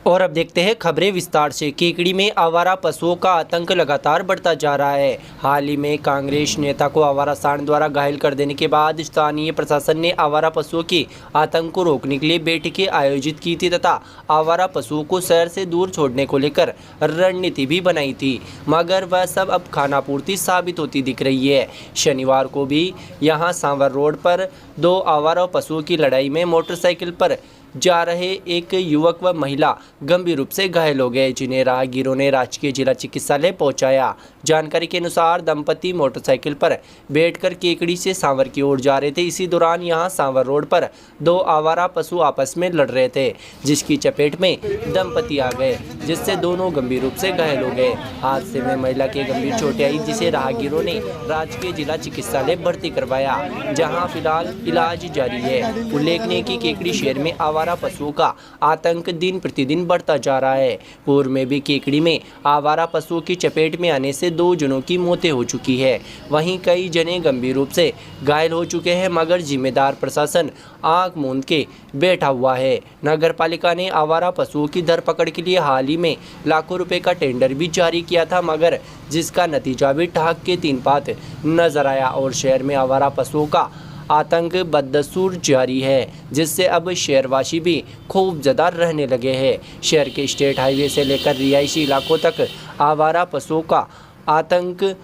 और अब देखते हैं खबरें विस्तार से। केकड़ी में आवारा पशुओं का आतंक लगातार बढ़ता जा रहा है। हाल ही में कांग्रेस नेता को आवारा सांड द्वारा घायल कर देने के बाद स्थानीय प्रशासन ने आवारा पशुओं के आतंक को रोकने के लिए बैठकें आयोजित की थी तथा आवारा पशुओं को शहर से दूर छोड़ने को लेकर रणनीति भी बनाई थी, मगर वह सब अब खानापूर्ति साबित होती दिख रही है। शनिवार को भी यहाँ सांवर रोड पर दो आवारा पशुओं की लड़ाई में मोटरसाइकिल पर जा रहे एक युवक व महिला गंभीर रूप से घायल हो गए, जिन्हें राहगीरों ने राजकीय जिला चिकित्सालय पहुंचाया। जानकारी के अनुसार दंपति मोटरसाइकिल पर बैठकर केकड़ी से सांवर की ओर जा रहे थे। इसी दौरान यहां सांवर रोड पर दो आवारा पशु आपस में लड़ रहे थे, जिसकी चपेट में दंपति आ गए, जिससे दोनों गंभीर रूप से घायल हो गए। हादसे में महिला के गंभीर चोटें आई, जिसे राहगीरों ने राजकीय जिला चिकित्सालय भर्ती करवाया, जहाँ फिलहाल इलाज जारी है। उल्लेखनीय कि केकड़ी शहर में आवारा पशुओं का आतंक दिन प्रतिदिन बढ़ता जा रहा है। पूर्व में भी केकड़ी में आवारा पशुओं की चपेट में आने से 2 जनों की मौतें हो चुकी है। वहीं कई जने गंभीर रूप से घायल हो चुके हैं, मगर जिम्मेदार प्रशासन आंख मूंद के बैठा हुआ है। नगर पालिका ने आवारा पशुओं की धरपकड़ के लिए हाल ही में लाखों रुपए का टेंडर भी जारी किया था, मगर जिसका नतीजा भी ठहाक के 3 पात नजर आया और शहर में आवारा पशुओं का आतंक बदस्तूर जारी है, जिससे अब शहरवासी भी खूब ज़्यादा रहने लगे हैं। शहर के स्टेट हाईवे से लेकर रिहायशी इलाकों तक आवारा पशुओं का आतंक,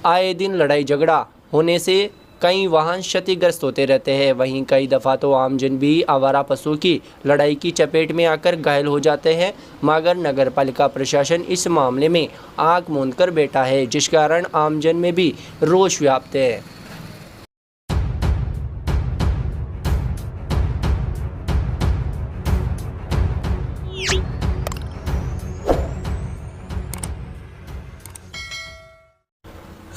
आए दिन लड़ाई झगड़ा होने से कई वाहन क्षतिग्रस्त होते रहते हैं। वहीं कई दफ़ा तो आमजन भी आवारा पशुओं की लड़ाई की चपेट में आकर घायल हो जाते हैं, मगर नगर पालिका प्रशासन इस मामले में आंख मूंद कर बैठा है, जिस कारण आमजन में भी रोष व्याप्त है।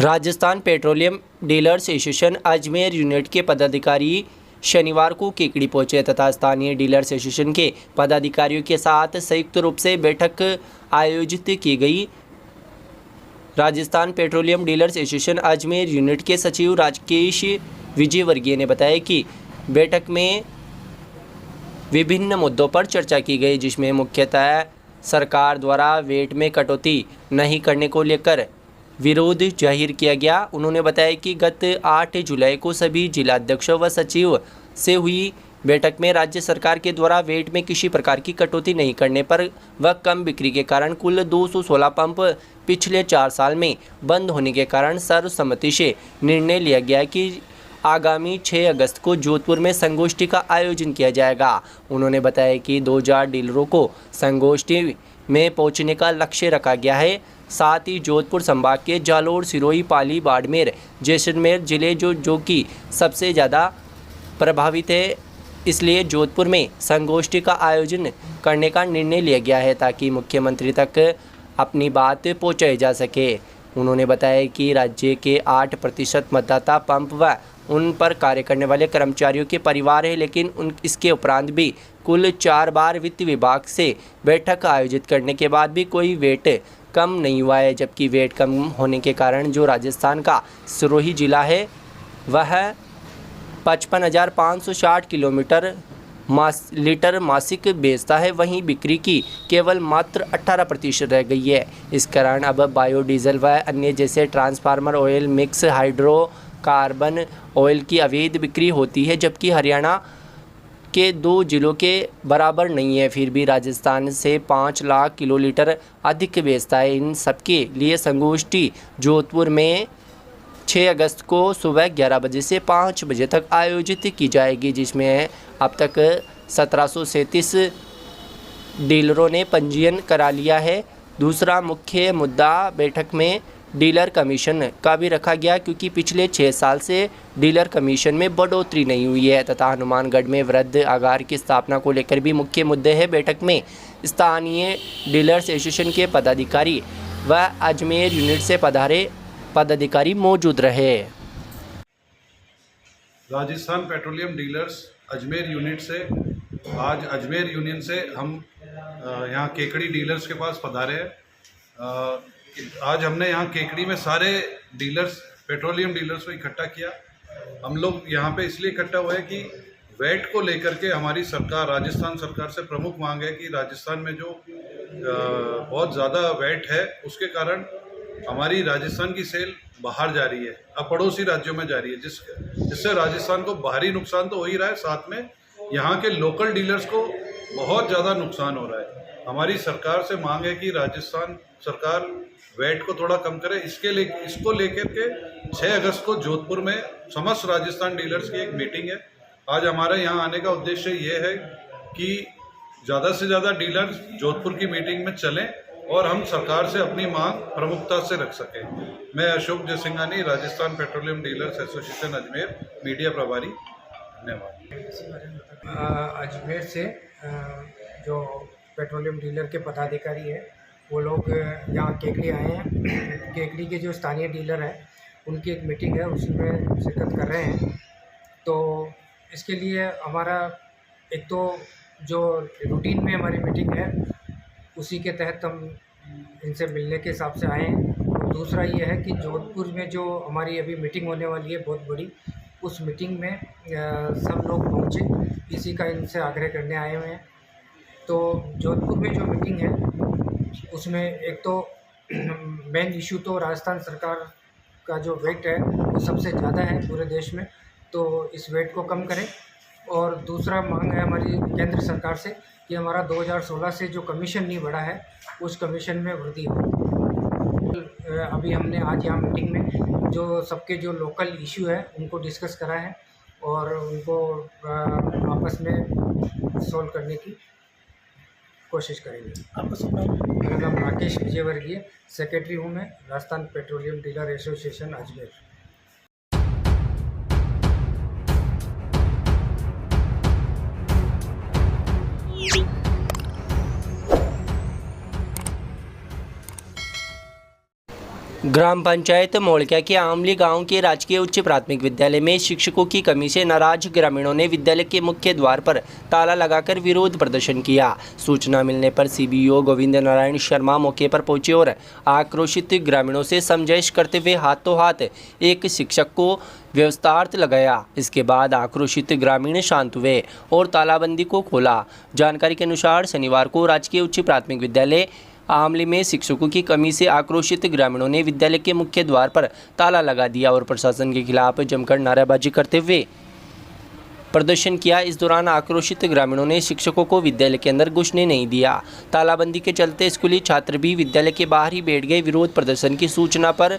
Rajasthan petroleum dealers association Ajmer unit के पदाधिकारी शनिवार को केकड़ी पहुंचे तथा स्थानीय डीलर्स एसोसिएशन के पदाधिकारियों के साथ संयुक्त रूप से बैठक आयोजित की गई। Rajasthan petroleum dealers association Ajmer unit के सचिव राजकेश विजयवर्गीय ने बताया कि बैठक में विभिन्न मुद्दों पर चर्चा की गई, जिसमें मुख्यतः सरकार द्वारा वेट में कटौती नहीं करने को लेकर विरोध जाहिर किया गया। उन्होंने बताया कि गत 8 जुलाई को सभी जिलाध्यक्षों व सचिव से हुई बैठक में राज्य सरकार के द्वारा वेट में किसी प्रकार की कटौती नहीं करने पर व कम बिक्री के कारण कुल 216 पंप पिछले 4 साल में बंद होने के कारण सर्वसम्मति से निर्णय लिया गया कि आगामी 6 अगस्त को जोधपुर में संगोष्ठी का आयोजन किया जाएगा। उन्होंने बताया कि 2000 डीलरों को संगोष्ठी में पहुंचने का लक्ष्य रखा गया है। साथ ही जोधपुर संभाग के जालोर, सिरोही, पाली, बाड़मेर, जैसलमेर जिले जो कि सबसे ज़्यादा प्रभावित है, इसलिए जोधपुर में संगोष्ठी का आयोजन करने का निर्णय लिया गया है ताकि मुख्यमंत्री तक अपनी बात पहुंचाई जा सके। उन्होंने बताया कि राज्य के 8% मतदाता पंप व उन पर कार्य करने वाले कर्मचारियों के परिवार है, लेकिन इसके उपरांत भी कुल 4 बार वित्त विभाग से बैठक आयोजित करने के बाद भी कोई वेट कम नहीं हुआ है, जबकि वेट कम होने के कारण जो राजस्थान का सिरोही जिला है वह 55,560 किलोमीटर लीटर मासिक बेचता है, वहीं बिक्री की केवल मात्र 18% रह गई है। इस कारण अब बायोडीजल व अन्य जैसे transformer oil, mix hydrocarbon oil की अवैध बिक्री होती है, जबकि हरियाणा के 2 जिलों के बराबर नहीं है। फिर भी राजस्थान से 5 लाख किलोलीटर अधिक बेचता है। इन सबके लिए संगोष्ठी जोधपुर में 6 अगस्त को सुबह 11 बजे से 5 बजे तक आयोजित की जाएगी, जिसमें अब तक 1737 डीलरों ने पंजीयन करा लिया है। दूसरा मुख्य मुद्दा बैठक में डीलर कमीशन का भी रखा गया, क्योंकि पिछले 6 साल से डीलर कमीशन में बढ़ोतरी नहीं हुई है तथा हनुमानगढ़ में वृद्ध आगार की स्थापना को लेकर भी मुख्य मुद्दे हैं। बैठक में स्थानीय डीलर्स एसोसिएशन के पदाधिकारी व अजमेर यूनिट से पधारे पदाधिकारी मौजूद रहे। Rajasthan petroleum dealers Ajmer unit से आज अजमेर यूनियन से हम यहाँ केकड़ी डीलर्स के पास पधारे हैं। आज हमने यहाँ केकड़ी में सारे डीलर्स, पेट्रोलियम डीलर्स को इकट्ठा किया। हम लोग यहाँ पे इसलिए इकट्ठा हुए कि वैट को लेकर के हमारी सरकार, राजस्थान सरकार से प्रमुख मांग है कि राजस्थान में जो बहुत ज़्यादा वैट है उसके कारण हमारी राजस्थान की सेल बाहर जा रही है, अब पड़ोसी राज्यों में जा रही है, जिससे राजस्थान को बाहरी नुकसान तो हो ही रहा है, साथ में यहाँ के लोकल डीलर्स को बहुत ज़्यादा नुकसान हो रहा है। हमारी सरकार से मांग है कि राजस्थान सरकार वैट को थोड़ा कम करे। इसको लेकर के 6 अगस्त को जोधपुर में समस्त राजस्थान डीलर्स की एक मीटिंग है। आज हमारे यहाँ आने का उद्देश्य ये है कि ज़्यादा से ज़्यादा डीलर्स जोधपुर की मीटिंग में चलें और हम सरकार से अपनी मांग प्रमुखता से रख सकें। मैं Ashok Jaisinghani, Rajasthan petroleum dealers association Ajmer, media प्रभारी। धन्यवाद। अजमेर से जो पेट्रोलियम डीलर के पदाधिकारी हैं वो लोग यहाँ केकड़ी आए हैं। केकड़ी के जो स्थानीय डीलर हैं उनकी एक मीटिंग है, उसमें शिरकत कर रहे हैं। तो इसके लिए हमारा एक तो जो रूटीन में हमारी मीटिंग है उसी के तहत हम इनसे मिलने के हिसाब से आए हैं। और दूसरा ये है कि जोधपुर में जो हमारी अभी मीटिंग होने वाली है बहुत बड़ी, उस मीटिंग में सब लोग पहुँचे, इसी का इनसे आग्रह करने आए हुए हैं। तो जोधपुर में जो मीटिंग है उसमें एक तो मेन इशू तो राजस्थान सरकार का जो वेट है वो सबसे ज़्यादा है पूरे देश में, तो इस वेट को कम करें। और दूसरा मांग है हमारी केंद्र सरकार से कि हमारा 2016 से जो कमीशन नहीं बढ़ा है उस कमीशन में वृद्धि हो। अभी हमने आज यहाँ मीटिंग में जो सबके जो लोकल इशू है उनको डिस्कस करा है और उनको आपस में सॉल्व करने की कोशिश करेंगे। मेरा नाम राकेश विजयवर्गीय, सेक्रेटरी हूँ मैं, Rajasthan petroleum dealer association Ajmer. ग्राम पंचायत मोड़किया के आमली गांव के राजकीय उच्च प्राथमिक विद्यालय में शिक्षकों की कमी से नाराज ग्रामीणों ने विद्यालय के मुख्य द्वार पर ताला लगाकर विरोध प्रदर्शन किया। सूचना मिलने पर सीबीओ गोविंद नारायण शर्मा मौके पर पहुंचे और आक्रोशित ग्रामीणों से समझाइश करते हुए हाथों हाथ एक शिक्षक को व्यवस्थार्थ लगाया। इसके बाद आक्रोशित ग्रामीण शांत हुए और तालाबंदी को खोला। जानकारी के अनुसार शनिवार को राजकीय उच्च प्राथमिक विद्यालय आमली में शिक्षकों की कमी से आक्रोशित ग्रामीणों ने विद्यालय के मुख्य द्वार पर ताला लगा दिया और प्रशासन के खिलाफ जमकर नारेबाजी करते हुए प्रदर्शन किया। इस दौरान आक्रोशित ग्रामीणों ने शिक्षकों को विद्यालय के अंदर घुसने नहीं दिया। तालाबंदी के चलते स्कूली छात्र भी विद्यालय के बाहर ही बैठ गए। विरोध प्रदर्शन की सूचना पर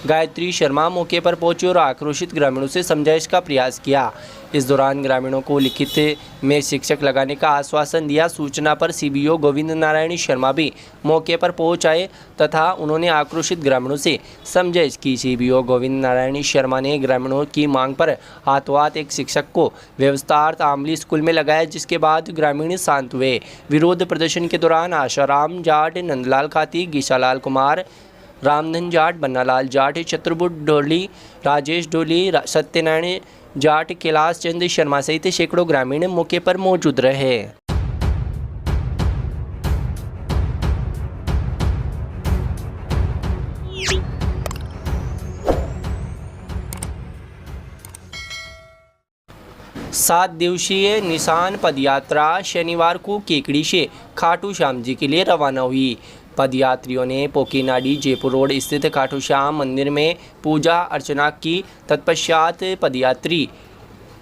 गायत्री शर्मा मौके पर पहुंचे और आक्रोशित ग्रामीणों से समझाइश का प्रयास किया। इस दौरान ग्रामीणों को लिखित में शिक्षक लगाने का आश्वासन दिया। सूचना पर सीबीओ गोविंद नारायण शर्मा भी मौके पर पहुंच आए तथा उन्होंने आक्रोशित ग्रामीणों से समझाइश की। सीबीओ गोविंद नारायण शर्मा ने ग्रामीणों की मांग पर हाथों हाथ एक शिक्षक को व्यवस्थार्थ आमली स्कूल में लगाया, जिसके बाद ग्रामीण शांत हुए। विरोध प्रदर्शन के दौरान आशाराम जाट, नंदलाल खाती, गीशालाल कुमार, रामधन जाट, बन्नालाल जाट, चतुर्भुज डोली, राजेश डोली, सत्यनारायण जाट, कैलाश चंद शर्मा सहित सैकड़ों ग्रामीण मौके पर मौजूद रहे। सात दिवसीय निशान पदयात्रा शनिवार को केकड़ी से खाटू श्याम जी के लिए रवाना हुई। पदयात्रियों ने पोकीनाडी जयपुर रोड स्थित खाटू श्याम मंदिर में पूजा अर्चना की। तत्पश्चात पदयात्री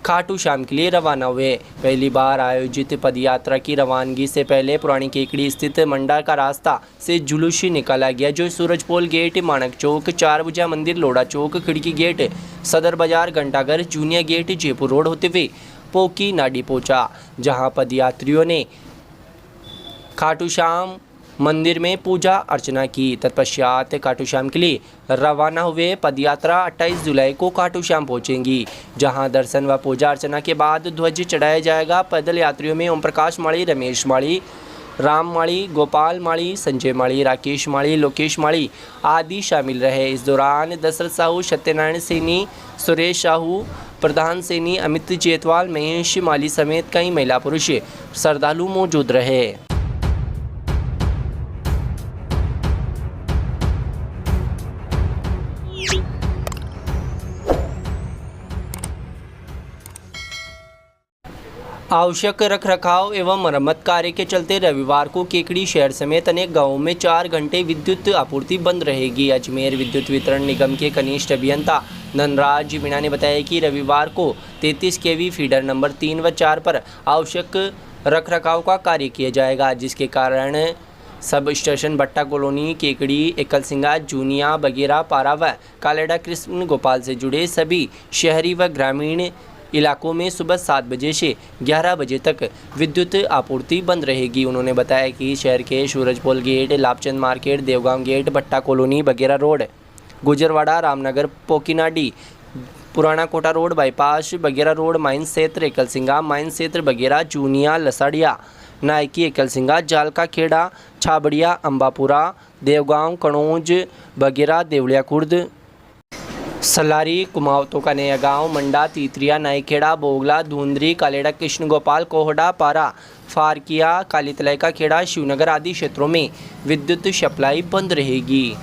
खाटू श्याम के लिए रवाना हुए। पहली बार आयोजित पदयात्रा की रवानगी से पहले पुरानी केकड़ी स्थित मंडा का रास्ता से जुलूस निकाला गया, जो सूरजपोल गेट, माणक चौक, चारभुजा मंदिर, लोड़ा चौक, खिड़की गेट, सदर बाजार, घंटाघर, जूनियर गेट, जयपुर रोड होते हुए पोकीनाडी पहुंचा, जहां पदयात्रियों ने खाटू श्याम मंदिर में पूजा अर्चना की। तत्पश्चात खाटू श्याम के लिए रवाना हुए। पदयात्रा 28 जुलाई को खाटू श्याम पहुंचेंगी, जहां दर्शन व पूजा अर्चना के बाद ध्वज चढ़ाया जाएगा। पैदल यात्रियों में ओम प्रकाश माड़ी, रमेश माड़ी, राम माड़ी, गोपाल माड़ी, संजय माड़ी, राकेश माड़ी, लोकेश माड़ी आदि शामिल रहे। इस दौरान दशरथ साहू, सत्यनारायण सैनी, सुरेश साहू, प्रधान सैनी, अमित जेतवाल, महेश माली समेत कई महिला पुरुष श्रद्धालु मौजूद रहे। आवश्यक रखरखाव एवं मरम्मत कार्य के चलते रविवार को केकड़ी शहर समेत अनेक गांवों में 4 घंटे विद्युत आपूर्ति बंद रहेगी। अजमेर विद्युत वितरण निगम के कनिष्ठ अभियंता धनराज मीणा ने बताया कि रविवार को 33 केवी फीडर नंबर 3 व 4 पर आवश्यक रखरखाव का कार्य किया जाएगा, जिसके कारण सब स्टेशन भट्टा कॉलोनी, केकड़ी, एकलसिंगा, जूनिया, बगेरा, पारा व कालेडा कृष्ण गोपाल से जुड़े सभी शहरी व ग्रामीण इलाकों में सुबह 7 बजे से 11 बजे तक विद्युत आपूर्ति बंद रहेगी। उन्होंने बताया कि शहर के Surajpol gate, Labhchand market, Devgaon gate, Bhatta colony, Bagera road, Gujarwada, Ramnagar, Pokinadi, पुराना Kota road, bypass, Bagera road, mines क्षेत्र, एकलसिंगा, माइंस क्षेत्र, बगेरा, जूनिया, लसाड़िया, नायकी, एकलसिंगा, जालका खेड़ा, छाबड़िया, अम्बापुरा, देवगांव, कणौज, बगेरा, देवलिया खुर्द, सलारी, कुमावतों का नया गांव, मंडा, तीतरिया, नाईखेड़ा, बोगला, धुंधरी, कालेडा कृष्ण गोपाल, कोहड़ा, पारा, फारकिया, कालीतलाई का खेड़ा, शिवनगर आदि क्षेत्रों में विद्युत सप्लाई बंद रहेगी।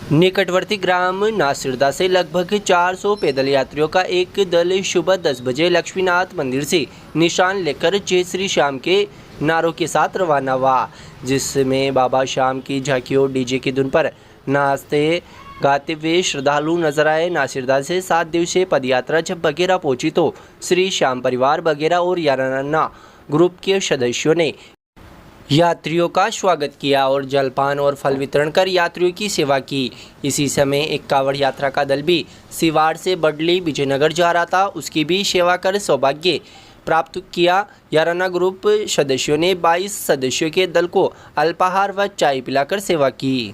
निकटवर्ती ग्राम नासिरदा से लगभग 400 पैदल यात्रियों का एक दल सुबह 10 बजे लक्ष्मीनाथ मंदिर से निशान लेकर जय श्री श्याम के नारों के साथ रवाना हुआ, जिसमें बाबा श्याम की झांकियों डीजे की धुन पर नाचते गाते हुए श्रद्धालु नजर आए। नासिरदा से 7 दिवसीय पदयात्रा जब बगेरा पहुंची तो श्री श्याम परिवार बगेरा और याराना ग्रुप के सदस्यों ने यात्रियों का स्वागत किया और जलपान और फल वितरण कर यात्रियों की सेवा की। इसी समय एक कांवड़ यात्रा का दल भी सिवाड़ से बडली विजयनगर जा रहा था, उसकी भी सेवा कर सौभाग्य प्राप्त किया। याराना ग्रुप सदस्यों ने 22 सदस्यों के दल को अल्पाहार व चाय पिलाकर सेवा की।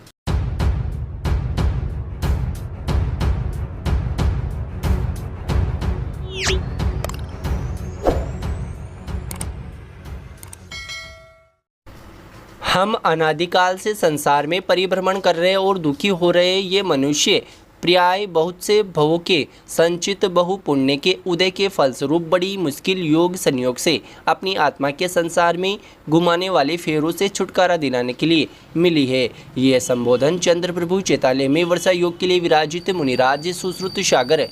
हम अनादिकाल से संसार में परिभ्रमण कर रहे और दुखी हो रहे ये मनुष्य प्राय बहुत से भवों के संचित बहु पुण्य के उदय के फलस्वरूप बड़ी मुश्किल योग संयोग से अपनी आत्मा के संसार में घुमाने वाले फेरों से छुटकारा दिलाने के लिए मिली है। यह संबोधन चंद्र प्रभु चैतालय में वर्षा योग के लिए विराजित मुनिराज सुश्रुत सागर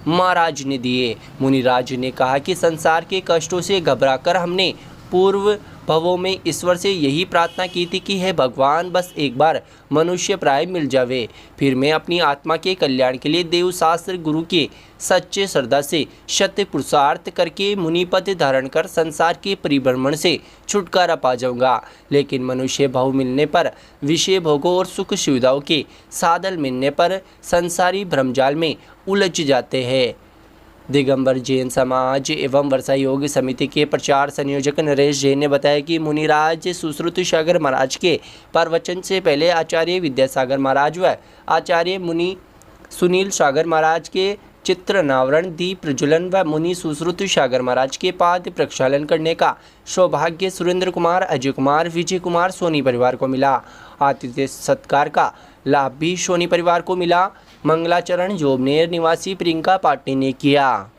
महाराज ने दिए। मुनिराज ने कहा कि संसार के कष्टों से घबराकर हमने पूर्व भवों में ईश्वर से यही प्रार्थना की थी कि हे भगवान, बस एक बार मनुष्य प्राय मिल जावे, फिर मैं अपनी आत्मा के कल्याण के लिए देव शास्त्र गुरु के सच्चे श्रद्धा से सत्य पुरुषार्थ करके मुनिपद धारण कर संसार के परिभ्रमण से छुटकारा पा जाऊंगा। लेकिन मनुष्य भाव मिलने पर, विषय भोगों और सुख सुविधाओं के साधन मिलने पर संसारी भ्रमजाल में उलझ जाते हैं। दिगंबर जैन समाज एवं वर्षा योग समिति के प्रचार संयोजक नरेश जैन ने बताया कि मुनिराज सुश्रुत सागर महाराज के प्रवचन से पहले आचार्य विद्यासागर महाराज व आचार्य मुनि सुनील सागर महाराज के चित्र नावरण, दीप प्रज्वलन व मुनि सुश्रुत सागर महाराज के पाद प्रक्षालन करने का सौभाग्य सुरेंद्र कुमार, अजय कुमार, विजय कुमार सोनी परिवार को मिला। आतिथ्य सत्कार का लाभ भी सोनी परिवार को मिला। मंगलाचरण जोबनेर निवासी प्रियंका पाटिल ने किया।